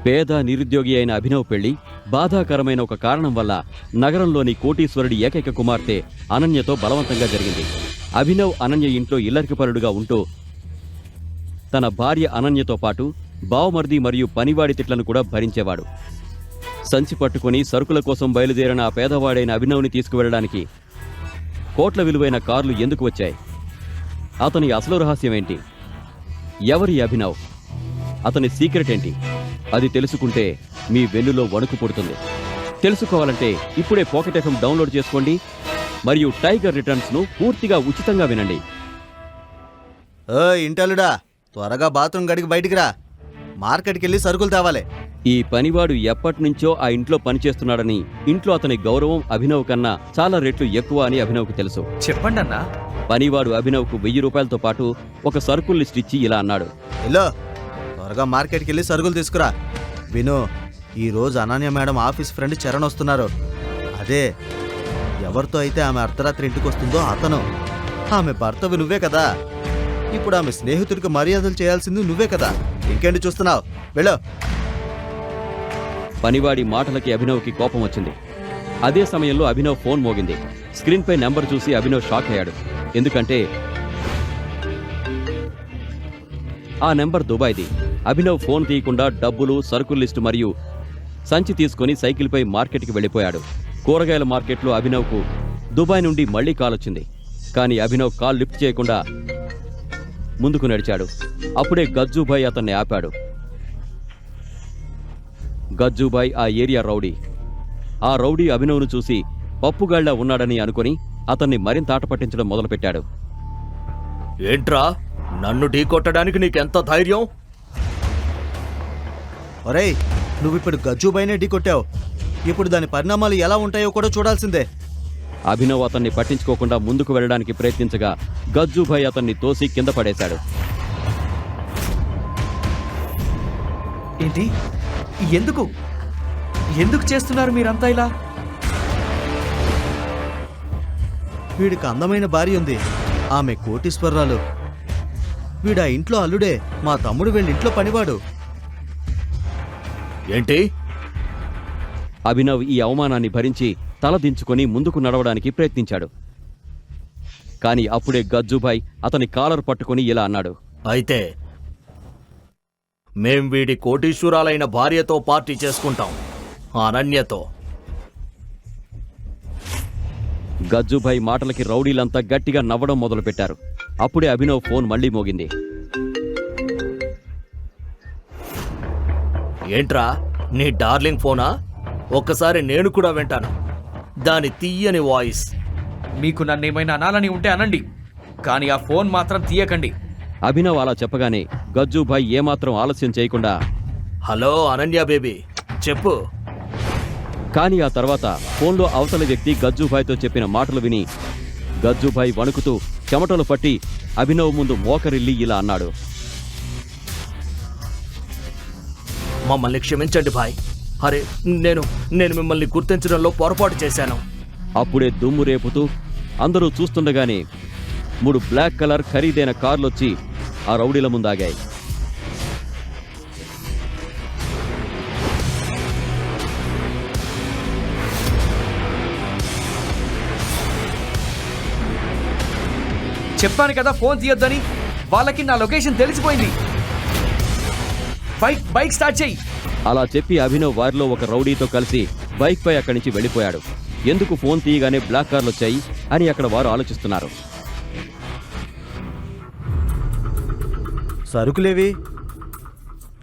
పేద నిరుద్యోగి అయిన అభినవ్ పెళ్లి బాధాకరమైన ఒక కారణం వల్ల నగరంలోని కోటీశ్వరుడి ఏకైక కుమార్తె అనన్యతో బలవంతంగా జరిగింది. అభినవ్ అనన్య ఇంట్లో ఇల్లరికపరుడుగా ఉంటూ తన భార్య అనన్యతో పాటు బావమర్ది మరియు పనివాడి తిట్లను కూడా భరించేవాడు. సంచి పట్టుకుని సరుకుల కోసం బయలుదేరిన ఆ పేదవాడైన అభినవ్ని తీసుకువెళ్ళడానికి కోట్ల విలువైన కార్లు ఎందుకు వచ్చాయి? అతని అసలు రహస్యమేంటి? ఎవరి అభినవ్? అతని సీక్రెట్ ఏంటి? అది తెలుసుకుంటే మీ వెన్నులో వణుకు పుడుతుంది. తెలుసుకోవాలంటే ఇప్పుడే పాకెట్ ఎఫ్ఎం డౌన్లోడ్ చేసుకోండి మరియు టైగర్ రిటర్న్స్ను పూర్తిగా ఉచితంగా వినండి. ఇంటలుడా, త్వరగా బాత్రూమ్ గడికి బయటికి రా. మార్కెట్కి వెళ్ళి సరుకులు తేవాలి. ఈ పనివాడు ఎప్పటినుంచో ఆ ఇంట్లో పనిచేస్తున్నాడని, ఇంట్లో అతని గౌరవం అభినవ్ కన్నా చాలా రెట్లు ఎక్కువ అని అభినవ్కు తెలుసు. చెప్పండి అన్నా. పనివాడు అభినవ్కు 1000 రూపాయలతో పాటు ఒక సరుకుల్ లిస్ట్ ఇచ్చి ఇలా అన్నాడు. హలో, త్వరగా మార్కెట్కి వెళ్ళి సరుకులు తీసుకురా. విను, ఈరోజు Ananya madam office friend Charan వస్తున్నారు. అదే ఎవరితో అయితే ఆమె అర్ధరాత్రి ఇంటికి వస్తుందో అతను. ఆమె భర్తవి నువ్వే కదా. ఇప్పుడు ఆమె స్నేహితుడికి మర్యాదలు చేయాల్సింది నువ్వే కదా. ఇంకేంటి చూస్తున్నావు? వెళ్ళు. పనివాడి మాటలకి అభినవ్కి కోపం వచ్చింది. అదే సమయంలో అభినవ్ ఫోన్ మోగింది. స్క్రీన్పై నెంబర్ చూసి అభినవ్ షాక్ అయ్యాడు. ఎందుకంటే ఆ నెంబర్ దుబాయ్ది. అభినవ్ ఫోన్ తీయకుండా డబ్బులు, సరుకుల లిస్టు మరియు సంచి తీసుకుని సైకిల్పై మార్కెట్కి వెళ్ళిపోయాడు. కూరగాయల మార్కెట్లో అభినవ్కు దుబాయ్ నుండి మళ్లీ కాల్ వచ్చింది. కానీ అభినవ్ కాల్ లిఫ్ట్ చేయకుండా ముందుకు నడిచాడు. అప్పుడే గజ్జుభాయ్ అతన్ని ఆపాడు. గజ్జుభాయ్ ఆ ఏరియా రౌడీ. ఆ రౌడీ అభినవ్ను చూసి పప్పుగాళ్లా ఉన్నాడని అనుకుని అతన్ని మరింత ఆట పట్టించడం మొదలుపెట్టాడు. ఏంట్రా, నన్ను ఢీ కొట్టడానికి నీకెంత ధైర్యం? ఒరేయ్, నువ్విప్పుడు గజ్జుబైనే ఢీ కొట్టావు. ఇప్పుడు దాని పరిణామాలు ఎలా ఉంటాయో కూడా చూడాల్సిందే. అభినవ్ అతన్ని పట్టించుకోకుండా ముందుకు వెళ్ళడానికి ప్రయత్నించగా గజ్జుభాయ్ అతన్ని తోసి కింద పడేశాడు. ఏంటి? ఎందుకు ఎందుకు చేస్తున్నారు మీరంతా ఇలా? వీడికి అందమైన భార్య ఉంది. ఆమె కోటీశ్వరరాలు. వీడా ఇంట్లో అల్లుడే. మా తమ్ముడు వీళ్ళ ఇంట్లో పనివాడు. ఏంటి? అభినవ్ ఈ అవమానాన్ని భరించి తల దించుకొని ముందుకు నడవడానికి ప్రయత్నించాడు. కాని అప్పుడే గజ్జుభాయ్ అతని కాలర్ పట్టుకుని ఇలా అన్నాడు. అయితే మేం వీడి కోటీశ్వరాలైన భార్యతో పార్టీ చేసుకుంటాం, అనన్యతో. గజ్జుభాయ్ మాటలకి రౌడీలంతా గట్టిగా నవ్వడం మొదలుపెట్టారు. అప్పుడే అభినవ్ ఫోన్ మళ్లీ మోగింది. ఏంట్రా, నీ డార్లింగ్ ఫోనా? ఒక్కసారి నేను కూడా వింటాను దాని తీయని వాయిస్. మీకు నన్నేమైనా అనాలని ఉంటే అనండి, కానీ ఆ ఫోన్ మాత్రం తీయకండి. అభినవ్ అలా చెప్పగానే గజ్జుభాయ్ ఏమాత్రం ఆలస్యం చేయకుండా హలో అనన్య బేబీ, చెప్పు. కానీ ఆ తర్వాత ఫోన్లో అవతలి వ్యక్తి గజ్జుభాయ్తో చెప్పిన మాటలు విని గజ్జుభాయ్ వణుకుతూ చెమటలు పట్టి అభినవ్ ముందు మోకరిల్లి ఇలా అన్నాడు. మమ్మల్ని క్షమించండి భాయ్. అరే, నేను మిమ్మల్ని గుర్తించడంలో పొరపాటు చేశాను. అప్పుడే దుమ్ము రేపుతూ అందరూ చూస్తుండగానే 3 బ్లాక్ కలర్ ఖరీదైన కార్లొచ్చి ఆ రౌడీల ముందాగాయి. చెప్పాను కదా ఫోన్ తీయొద్దని. వాళ్ళకి నా లొకేషన్ తెలిసిపోయింది. బైక్ స్టార్ట్ చేయి. అలా చెప్పి అభినవ్ వారిలో ఒక రౌడీతో కలిసి బైక్ పై అక్కడి నుంచి వెళ్ళిపోయాడు. ఎందుకు ఫోన్ తీయగానే బ్లాక్ కార్లు వచ్చాయి అని అక్కడ వారు ఆలోచిస్తున్నారు. సరుకులేవి?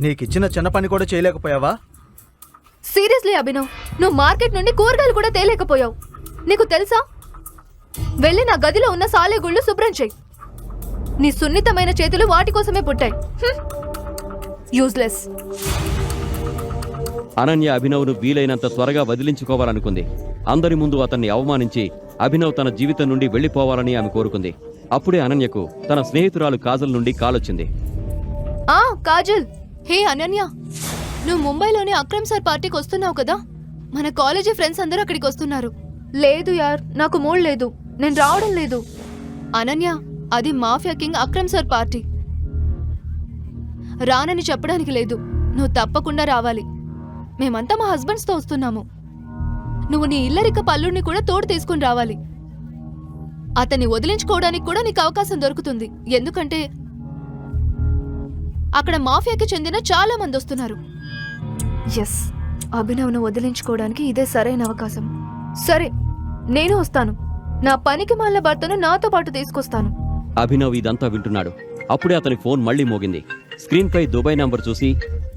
నీకిచ్చిన చిన్న పని కూడా చేయలేకపోయావా? సీరియస్లీ అభినవ్, నువ్వు మార్కెట్ నుండి కూరగాయలు కూడా తేలేకపోయావు. నీకు తెలుసా? వెళ్ళి నా గదిలో ఉన్న సాలెగుళ్ళు శుభ్రం చేయి. నీ సున్నితమైన చేతులు వాటి కోసమే పుట్టాయి. యూజ్లెస్. అనన్య అభినవ్ను వీలైనంత త్వరగా వదిలించుకోవాలనుకుంది. అందరి ముందు అతన్ని అవమానించి అభినవ్ తన జీవితం నుండి వెళ్లిపోవాలని ఆమె కోరుకుంది. అప్పుడే అనన్యకు తన స్నేహితురాలు కాజల్ నుండి కాలొచ్చింది. కాజల్, హే అనన్య, నువ్వు ముంబైలోని అక్రమ్ సార్ పార్టీకి వస్తున్నావు కదా? మన కాలేజీ ఫ్రెండ్స్ అందరూ అక్కడికి వస్తున్నారు. లేదు యార్, నాకు మూడ్ లేదు, నేను రావడం లేదు. అనన్య, అది mafia king Akram sir party. రానని చెప్పడానికి లేదు, నువ్వు తప్పకుండా రావాలి. మేమంతా మా హస్బెండ్స్తో వస్తున్నాము. నువ్వు నీ ఇల్లరిక పల్లుడిని కూడా తోడు తీసుకుని రావాలి. అతన్ని వదిలించుకోవడానికి కూడా నీకు అవకాశం దొరుకుతుంది. ఎందుకంటే అక్కడ మాఫియాకి చెందిన చాలా మంది వస్తున్నారు. ఎస్, అభినవ్ను వదిలించుకోవడానికి ఇదే సరైన అవకాశం. సరే, నేను వస్తాను. నా పనికి మాల భర్తను నాతో పాటు తీసుకొస్తాను. అభినవ్ ఇదంతా వింటున్నాడు. అప్పుడే అతని ఫోన్ మళ్లీ మోగింది. స్క్రీన్పై దుబాయ్ నంబర్ చూసి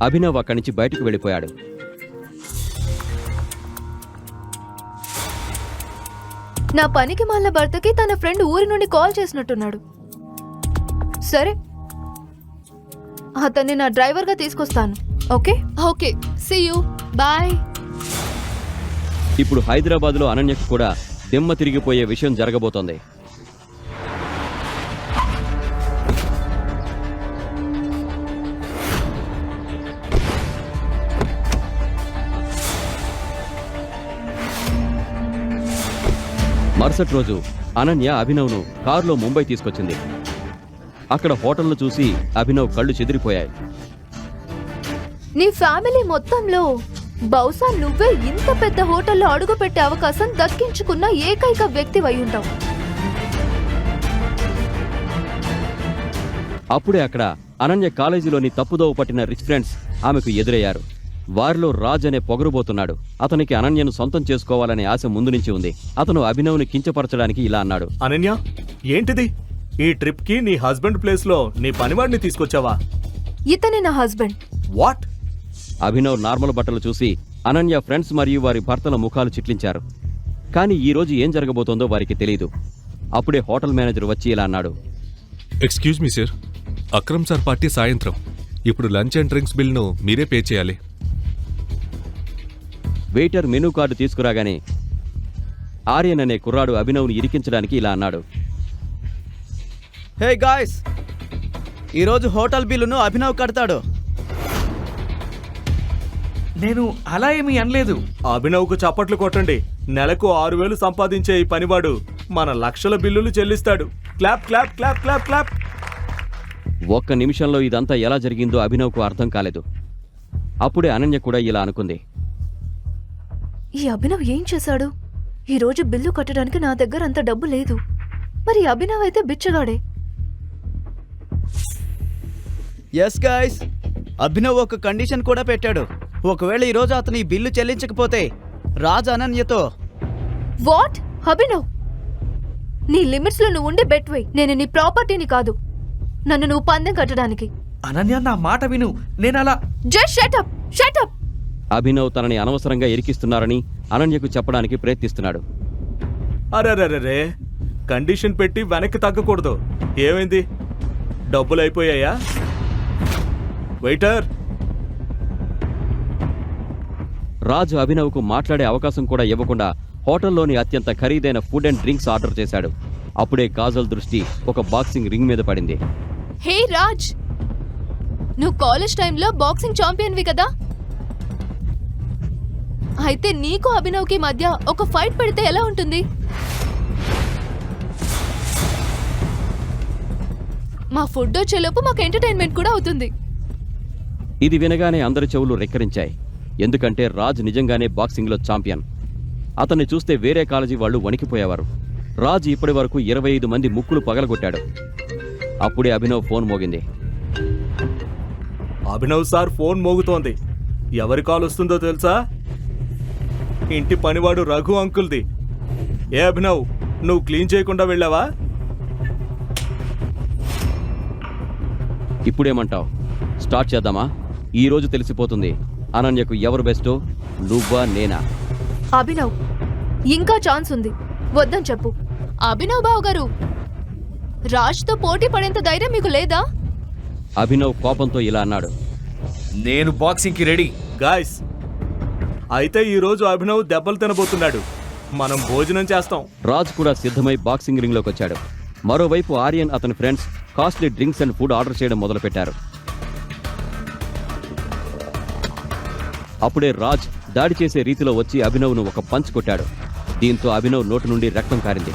అభినవ్ అక్కడి నుంచి బయటకు వెళ్ళిపోయాడు. నా పనికి మాల భర్తకి తన ఫ్రెండ్ ఊరి నుండి కాల్ చేసినట్టున్నాడు. సరే, అతన్ని నా డ్రైవర్గా తీసుకొస్తాను. Okay okay, see you, bye. ఇప్పుడు హైదరాబాద్లో అనన్యకు కూడా దిమ్మ తిరిగిపోయే విషయం జరగబోతోంది. మరుసటి రోజు అనన్య అభినవ్ను కారులో ముంబై తీసుకొచ్చింది. అక్కడ హోటల్ను చూసి అభినవ్ కళ్ళు చెదిరిపోయాయి. నీ ఫ్యామిలీ మొత్తంలో బహుశా నువ్వే ఇంత పెద్ద హోటల్లో అడుగుపెట్టే అవకాశం దక్కించుకున్న ఏకైక వ్యక్తి అయి ఉంటావు. అప్పుడే అక్కడ అనన్య కాలేజీలోని తప్పుదోవ పట్టిన రిచ్ ఫ్రెండ్స్ ఆమెకు ఎదురయ్యారు. వారిలో రాజ్ అనే పొగరుబోతున్నాడు. అతనికి అనన్యను సొంతం చేసుకోవాలనే ఆశ ముందు నుంచి ఉంది. అతను అభినవ్ని కించపరచడానికి ఇలా అన్నాడు. అనన్య, ఏంటిది? ఈ ట్రిప్ కి నీ హస్బెండ్ ప్లేస్ లో నీ పనివాడిని తీసుకొచ్చావా? ఇతనే నా హస్బెండ్. వాట్? అభినవ్ నార్మల్ బట్టలు చూసి అనన్య ఫ్రెండ్స్ మరియు వారి భర్తల ముఖాలు చిట్లించారు. కానీ ఈ రోజు ఏం జరగబోతోందో వారికి తెలియదు. అప్పుడే హోటల్ మేనేజర్ వచ్చి ఇలా అన్నాడు. Excuse me sir, Akram sir party సాయంత్రం. ఇప్పుడు లంచ్ అండ్ డ్రింక్స్ బిల్ను మీరే పే చేయాలి. వెయిటర్ మెనూ కార్డు తీసుకురాగానే ఆర్యన్ అనే కుర్రాడు అభినవ్ని ఇరికించడానికి ఇలా అన్నాడు. హే గాయ్స్, ఈరోజు హోటల్ బిల్లును అభినవ్ కడతాడు. నేను అలా ఏమీ అనలేదు. అభినవ్కు చప్పట్లు కొట్టండి. నెలకు 6,000 సంపాదించే ఈ పనివాడు మన లక్షల బిల్లులు చెల్లిస్తాడు. Clap clap clap clap clap. ఒక్క నిమిషంలో ఇదంతా ఎలా జరిగిందో అభినవ్కు అర్థం కాలేదు. అప్పుడే అనన్య కూడా ఇలా అనుకుంది. ఈ అభినవ్ ఏం చేశాడు? ఈ రోజు బిల్లు కట్టడానికి నా దగ్గర అంత డబ్బు లేదు. మరి అభినవ్ అయితే బిచ్చగాడే. ఎస్ గాయ్స్, అభినవ్ ఒక కండిషన్ కూడా పెట్టాడు. ఒకవేళ ఈరోజు అతను ఈ బిల్లు చెల్లించకపోతే రాజ్ అనన్యతో. వాట్? అభినవ్, నీ లిమిట్స్ లో నువ్వు ఉండే బెట్ వై. నేను నీ ప్రాపర్టీని కాదు, నన్ను నువ్వు పందెం కట్టడానికి. అనన్య, నా మాట విను. నేను అలా just shut up, shut up. Abhinav తనని అనవసరంగా ఇరికిస్తున్నారని అనన్యకు చెప్పడానికి ప్రయత్నిస్తున్నాడు. అరెరెరెరే, కండిషన్ పెట్టి వెనక్కి తగ్గకూడదు. ఏమైంది? డబ్బులు అయిపోయాయా? వెయిటర్. రాజు అభినవ్కు మాట్లాడే అవకాశం కూడా ఇవ్వకుండా హోటల్లోని అత్యంత ఖరీదైన ఫుడ్ అండ్ డ్రింక్స్ ఆర్డర్ చేశాడు. అప్పుడే కాజల్ దృష్టి ఒక బాక్సింగ్ రింగ్ మీద పడింది. హే రాజ్, నువ్వు కాలేజ్ టైంలో బాక్సింగ్ ఛాంపియన్వి కదా? అయితే నీకు అభినవ్కి మధ్య ఒక ఫైట్ పెడితే ఎలా ఉంటుంది? మా ఫుడ్ వచ్చేలోపు మాకు ఎంటర్టైన్మెంట్ కూడా అవుతుంది. ఇది వినగానే అందరి చెవులు రెక్కరించాయి. ఎందుకంటే రాజ్ నిజంగానే బాక్సింగ్లో ఛాంపియన్. అతన్ని చూస్తే వేరే కాలేజీ వాళ్ళు వణికిపోయేవారు. రాజ్ ఇప్పటి వరకు 25 మంది ముక్కులు పగలగొట్టాడు. అప్పుడే అభినవ్ ఫోన్ మోగింది. అభినవ్ సార్ ఫోన్ మోగుతోంది. ఎవరి కాల్ వస్తుందో తెలుసా? ఇంటి పనివాడు రఘు అంకుల్ది. ఏ అభినవ్, నువ్వు క్లీన్ చేయకుండా వెళ్ళావా? ఇప్పుడేమంటావు? స్టార్ట్ చేద్దామా? ఈ రోజు తెలిసిపోతుంది అనన్యకు ఎవరు బెస్టో, నువ్వా నేనా. అభినవ్, ఇంకా ఛాన్స్ ఉంది, వద్దని చెప్పు. అభినవ్ బావు గారు, రాజ్తో పోటీ పడేంత ధైర్యం మీకు లేదా? అభినవ్ కోపంతో ఇలా అన్నాడు. నేను బాక్సింగ్కి రెడీ. గాయ్స్, అయితే ఈ రోజు అభినవ్ దెబ్బలు తినబోతున్నాడు. మనం భోజనం చేస్తాం. రాజ్ కూడా సిద్ధమై బాక్సింగ్ రింగ్లోకి వచ్చాడు. మరోవైపు ఆర్యన్ అతని friends costly drinks and food order చేయడం మొదలుపెట్టారు. అప్పుడే రాజ్ దాడి చేసే రీతిలో వచ్చి అభినవ్ను ఒక పంచ్ కొట్టాడు. దీంతో అభినవ్ నోటి నుండి రక్తం కారింది.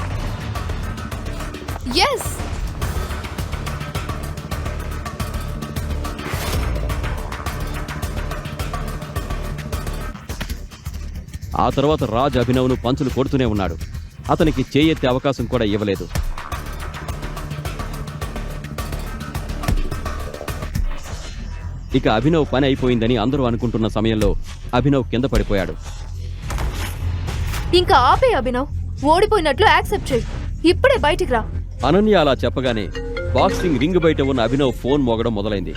ఎస్, ఆ తర్వాత రాజ్ అభినవ్ను పంచులు కొడుతూనే ఉన్నాడు. అతనికి చేయెత్తే అవకాశం కూడా ఇవ్వలేదు. ఇక అభినవ్ పని అయిపోయిందని అందరూ అనుకుంటున్న సమయంలో అభినవ్ కింద పడిపోయాడు. ఇంకా ఆపే అభినవ్, ఓడిపోయినట్లు యాక్సెప్ట్ చేయి. ఇప్పుడే బయటికి రా. అనన్య అలా చెప్పగానే బాక్సింగ్ రింగ్ బయట ఉన్న అభినవ్ ఫోన్ మోగడం మొదలైంది.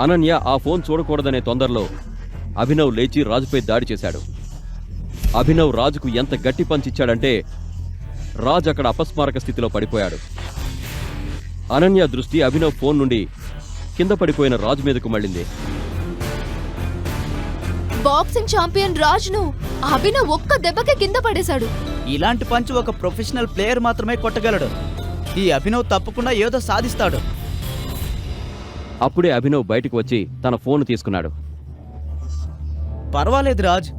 అనన్య ఆ ఫోన్ చూడకూడదనే తొందరలో అభినవ్ లేచి రాజుపై దాడి చేశాడు. అభినవ్ రాజుకు ఎంత గట్టి పంచిచ్చాడంటే రాజ్ అక్కడ అపస్మారక స్థితిలో పడిపోయాడు. అనన్య దృష్టి అభినవ్ ఫోన్ నుండి కింద పడిపోయిన రాజు మీదకు మళ్ళింది. బాక్సింగ్ ఛాంపియన్ రాజ్ను అభినవ్ ఒక్క దెబ్బకే కింద పడేశాడు. ఇలాంటి పంచ్ ఒక ప్రొఫెషనల్ ప్లేయర్ మాత్రమే కొట్టగలడు. ఈ అభినవ్ తప్పకుండా ఏదో సాధిస్తాడు. అప్పుడే అభినవ్ బయటకు వచ్చి తన ఫోన్ తీసుకున్నాడు. పర్వాలేదు రాజ్,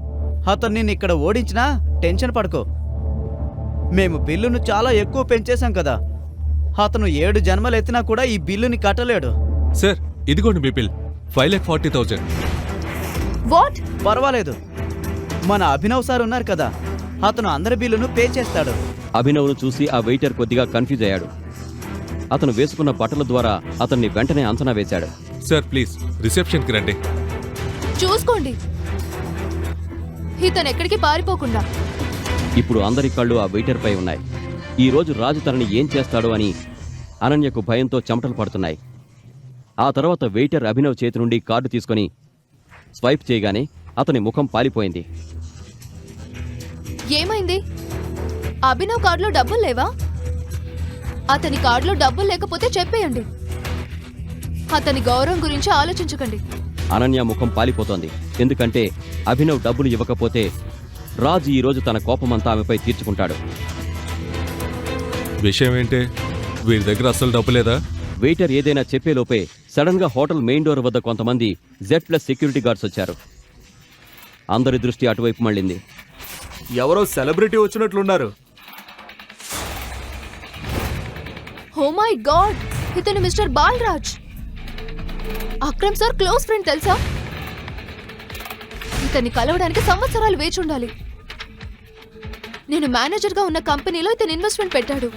అతను నిన్ను ఇక్కడ ఓడించినా టెన్షన్ పడుకో. మేము బిల్లును చాలా ఎక్కువ పెంచేశాం కదా. అతను 7 జన్మలు ఎత్తినా కూడా ఈ బిల్లుని కట్టలేడు. సార్ ఇదిగోండి మీ బిల్ 5,40,000. వాట్? పర్వాలేదు, మన అభినవ్ సార్ ఉన్నారు కదా, అతను అందరి బిల్లును పే చేస్తాడు. అభినవ్ను చూసి ఆ వెయిటర్ కొద్దిగా కన్ఫ్యూజ్ అయ్యాడు. అతను వేసుకున్న బట్టల ద్వారా అతన్ని వెంటనే అంచనా వేశాడు. సార్ ప్లీజ్ రిసెప్షన్కి రండి. చూసుకోండి, ఇతను ఎక్కడికి పారిపోకుండా. ఇప్పుడు అందరి కళ్ళు ఆ వెయిటర్ పై ఉన్నాయి. ఈ రోజు రాజు తనని ఏం చేస్తాడో అని అనన్యకు భయంతో చెమటలు పడుతున్నాయి. ఆ తర్వాత వెయిటర్ అభినవ్ చేతి నుండి కార్డు తీసుకొని స్వైప్ చేయగానే అతని ముఖం పాలిపోయింది. ఏమైంది? అభినవ్ కార్డులో డబ్బులు లేవా? అతని కార్డులో డబ్బులు లేకపోతే చెప్పేయండి. అతని గౌరవం గురించి ఆలోచించకండి. అనన్య ముఖం పాలిపోతోంది. ఎందుకంటే అభినవ్ డబ్బులు ఇవ్వకపోతే రాజు ఈరోజు తన కోపమంతా ఆమెపై తీర్చుకుంటాడు. విషయం ఏంటే? వీరి దగ్గర అస్సలు డబ్బు లేదా? వెయిటర్ ఏదైనా చెప్పేలోపే సడన్ గా హోటల్ మెయిన్ డోర్ వద్ద కొంతమంది Z+ సెక్యూరిటీ గార్డ్స్ వచ్చారు. అందరి దృష్టి అటువైపు మళ్ళింది. ఎవరో సెలబ్రిటీ వచ్చినట్లున్నారు. ఓ మై గాడ్, ఇతను mister Balaraj. Akram sir close friend తెలుసా? ఇతన్ని కలవడానికి సంవత్సరాలు వేచి ఉండాలి. నేను మేనేజర్గా ఉన్న కంపెనీలో ఇతను ఇన్వెస్ట్మెంట్ పెట్టాడు.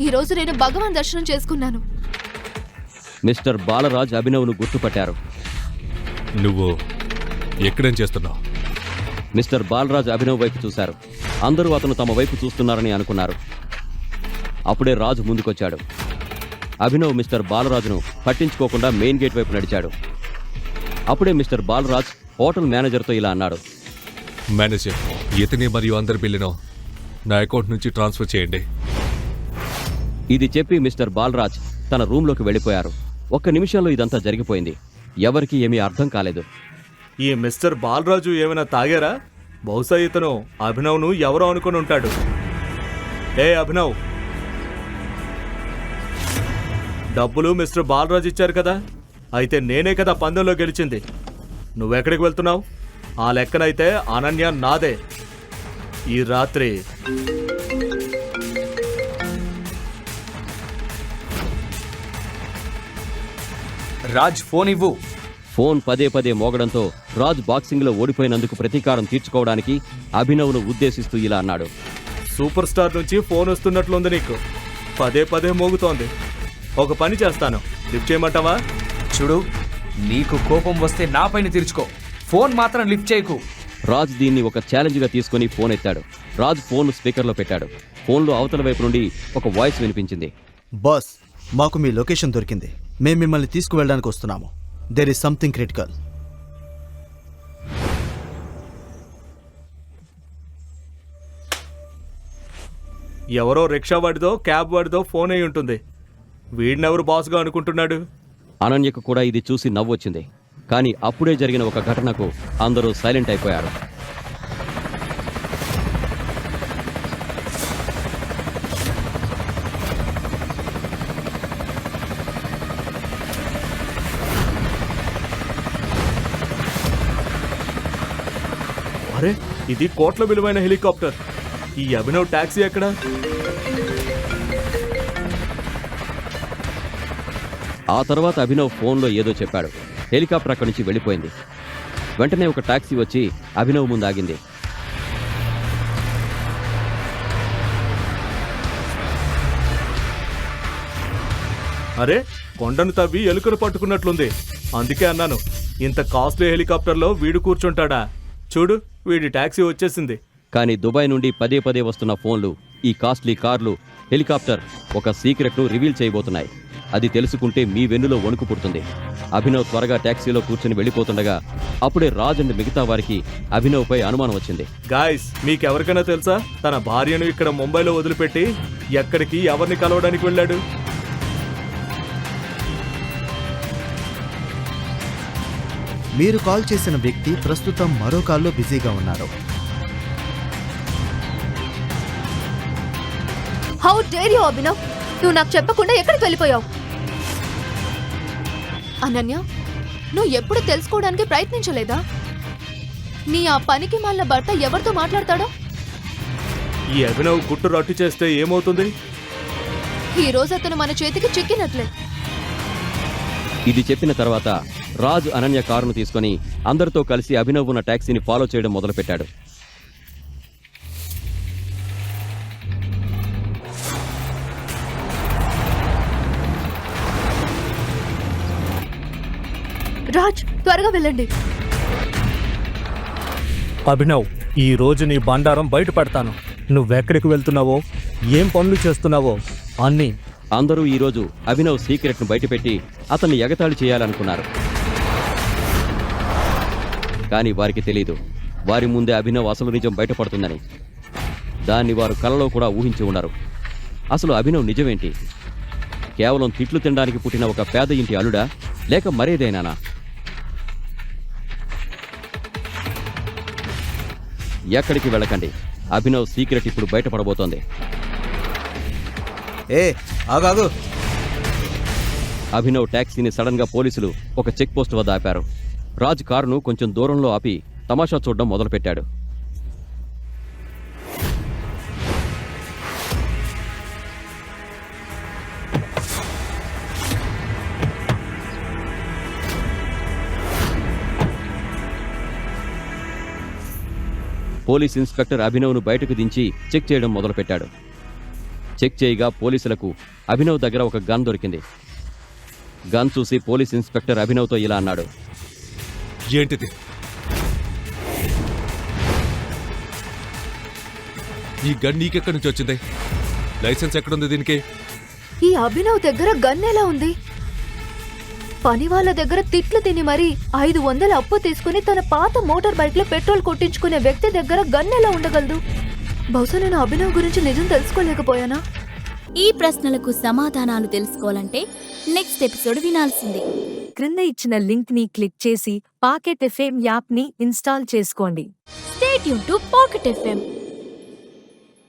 ఈరోజు నేను భగవాన్ దర్శనం చేసుకున్నాను. మిస్టర్ బాలరాజ్ అభినవ్ను గుర్తుపట్టారు. నువ్వు ఎక్కడేం చేస్తున్నావు? మిస్టర్ బాలరాజ్ అభినవ్ వైపు చూశారు. అందరూ అతను తమ వైపు చూస్తున్నారని అనుకున్నారు. అప్పుడే రాజు ముందుకొచ్చాడు. అభినవ్ మిస్టర్ బాలరాజును పట్టించుకోకుండా మెయిన్ గేట్ వైపు నడిచాడు. అప్పుడే మిస్టర్ బాలరాజ్ హోటల్ మేనేజర్తో ఇలా అన్నాడు. మేనేజర్, ఇతని మరియు అందరి బిల్లును నా అకౌంట్ నుంచి ట్రాన్స్ఫర్ చేయండి. ఇది చెప్పి మిస్టర్ బాలరాజ్ తన రూంలోకి వెళ్ళిపోయారు. 1 నిమిషంలో ఇదంతా జరిగిపోయింది. ఎవరికీ ఏమీ అర్థం కాలేదు. ఈ మిస్టర్ బాలరాజు ఏమైనా తాగారా? బహుశా ఇతను అభినవ్ను ఎవరో అనుకుని ఉంటాడు. ఏ అభినవ్, డబ్బులు మిస్టర్ బాలరాజు ఇచ్చారు కదా, అయితే నేనే కదా పందెంలో గెలిచింది. నువ్వెక్కడికి వెళ్తున్నావు? ఆ లెక్కనైతే అనన్య నాదే. ఈ రాత్రి రాజ్ ఫోన్ ఇవ్వు. ఫోన్ పదే పదే మోగడంతో రాజ్ బాక్సింగ్లో ఓడిపోయినందుకు ప్రతీకారం తీర్చుకోవడానికి అభినవ్ను ఉద్దేశిస్తూ ఇలా అన్నాడు. సూపర్ స్టార్ నుంచి ఫోన్ వస్తున్నట్లుంది నీకు. పదే పదే మోగుతోంది. ఒక పని చేస్తాను, లిఫ్ట్ చేయమంటావా? చూడు, నీకు కోపం వస్తే నా పైన తీర్చుకో, ఫోన్ మాత్రం లిఫ్ట్ చేయకు. రాజ్ దీన్ని ఒక ఛాలెంజ్గా తీసుకుని ఫోన్ ఎత్తాడు. రాజ్ ఫోన్ స్పీకర్లో పెట్టాడు. ఫోన్లో అవతల వైపు నుండి ఒక వాయిస్ వినిపించింది. బాస్, మాకు మీ లొకేషన్ దొరికింది. మేము మిమ్మల్ని తీసుకువెళ్ళడానికి వస్తున్నాము. There is something critical. ఎవరో రిక్షా వాడిదో క్యాబ్ వాడిదో ఫోన్ అయి ఉంటుంది. వీడినెవరు బాస్గా అనుకుంటున్నాడు? అనన్యకు కూడా ఇది చూసి నవ్వొచ్చింది. కానీ అప్పుడే జరిగిన ఒక ఘటనకు అందరూ సైలెంట్ అయిపోయారు. అరే, ఇది కోట్ల విలువైన హెలికాప్టర్. ఈ అభినవ్ టాక్సీ ఎక్కడ? ఆ తర్వాత అభినవ్ ఫోన్లో ఏదో చెప్పాడు. హెలికాప్టర్ అక్కడి నుంచి వెళ్ళిపోయింది. వెంటనే ఒక టాక్సీ వచ్చి అభినవ్ ముందు ఆగింది. అరే, కొండను తవ్వి ఎలుకను పట్టుకున్నట్లుంది. అందుకే అన్నాను, ఇంత కాస్ట్లీ హెలికాప్టర్లో వీడు కూర్చుంటాడా? చూడు, వీడి టాక్సీ వచ్చేసింది. కానీ దుబాయ్ నుండి పదే పదే వస్తున్న ఫోన్లు, ఈ కాస్ట్లీ కార్లు, హెలికాప్టర్ ఒక సీక్రెట్ను రివీల్ చేయబోతున్నాయి. అది తెలుసుకుంటే మీ వెన్నులో వణుకు పుడుతుంది. అభినవ్ త్వరగా టాక్సీలో కూర్చుని వెళ్ళిపోతుండగా అప్పుడే రాజ్ అండ్ మిగతా వారికి అభినవ్పై అనుమానం వచ్చింది. గాయస్, మీకెవరికైనా తెలుసా తన భార్యను ఇక్కడ ముంబైలో వదిలిపెట్టి ఎక్కడికి ఎవరిని కలవడానికి వెళ్ళాడు? మీరు కాల్ చేసిన వ్యక్తి ప్రస్తుతం మరో కాల్లో బిజీగా ఉన్నారు. హౌ డేర్ యూ అభినవ్, నువ్వు నాకు చెప్పకుండా ఎక్కడికి వెళ్ళిపోయావు? అనన్య, నువ్వు ఎప్పుడు తెలుసుకోవడానికి ప్రయత్నించలేదా? నీ ఆ పనికి మాలిన భర్త ఎవరితో మాట్లాడతాడో? ఈ అభినవ్ గుట్టు రట్టు చేస్తే ఏమవుతుంది? ఈ రోజు అతను మన చేతికి చిక్కినట్లే. ఇది చెప్పిన తర్వాత రాజ్ అనన్య కారును తీసుకుని అందరితో కలిసి అభినవ్ ఉన్న టాక్సీని ఫాలో చేయడం మొదలుపెట్టాడు. రాజ్, త్వరగా వెళ్ళండి. అభినవ్, ఈ రోజు నీ బండారం బయట పెడతాను. నువ్వెక్కడికి వెళ్తున్నావో, ఏం పనులు చేస్తున్నావో అన్నీ. అందరూ ఈరోజు అభినవ్ సీక్రెట్ను బయటపెట్టి అతన్ని ఎగతాళి చేయాలనుకున్నారు. కానీ వారికి తెలీదు, వారి ముందే అభినవ్ అసలు నిజం బయటపడుతుందని. దాన్ని వారు కలలో కూడా ఊహించి ఉండరు. అసలు అభినవ్ నిజమేంటి? కేవలం తిట్లు తినడానికి పుట్టిన ఒక పేద ఇంటి అల్లుడా, లేక మరేదైనానా? ఎక్కడికి వెళ్ళకండి, అభినవ్ సీక్రెట్ ఇప్పుడు బయటపడబోతోంది. ఏ ఆగాగు. అభినవ్ టాక్సీని సడన్ గా పోలీసులు ఒక చెక్ పోస్ట్ వద్ద ఆపారు. రాజ్ కారును కొంచెం దూరంలో ఆపి తమాషా చూడడం మొదలుపెట్టాడు. పోలీస్ ఇన్స్పెక్టర్ అభినవ్ను బయటకు దించి చెక్ చేయడం మొదలుపెట్టాడు. చెక్ చేయగా పోలీసులకు అభినవ్ దగ్గర ఒక గన్ దొరికింది. గన్ చూసి పోలీస్ ఇన్స్పెక్టర్ అభినవ్తో ఇలా అన్నాడు. ఏంటిది? ఈ గన్ నీకెక్కడి నుంచి వచ్చింది? లైసెన్స్ ఎక్కడుంది దీనికి? ఈ అభినవ్ దగ్గర గన్ ఎలా ఉంది? పని వాళ్ళ దగ్గర తిట్లు తిని మరీ 500 అప్పు తీసుకుని తన పాత మోటార్ బైక్ లో పెట్రోల్ కొట్టించుకునే వ్యక్తి దగ్గర గన్ ఎలా ఉండగలదు? బహుశా నేను అభినవ్ గురించి నిజం తెలుసుకోలేకపోయానా? ఈ ప్రశ్నలకు సమాధానాలు తెలుసుకోవాలంటే నెక్స్ట్ ఎపిసోడ్ వినాల్సిందే. క్రింద ఇచ్చిన లింక్ ని క్లిక్ చేసి పాకెట్ ఎఫ్ఎం యాప్ ని ఇన్స్టాల్ చేసుకోండి. Stay tune to pocket FM.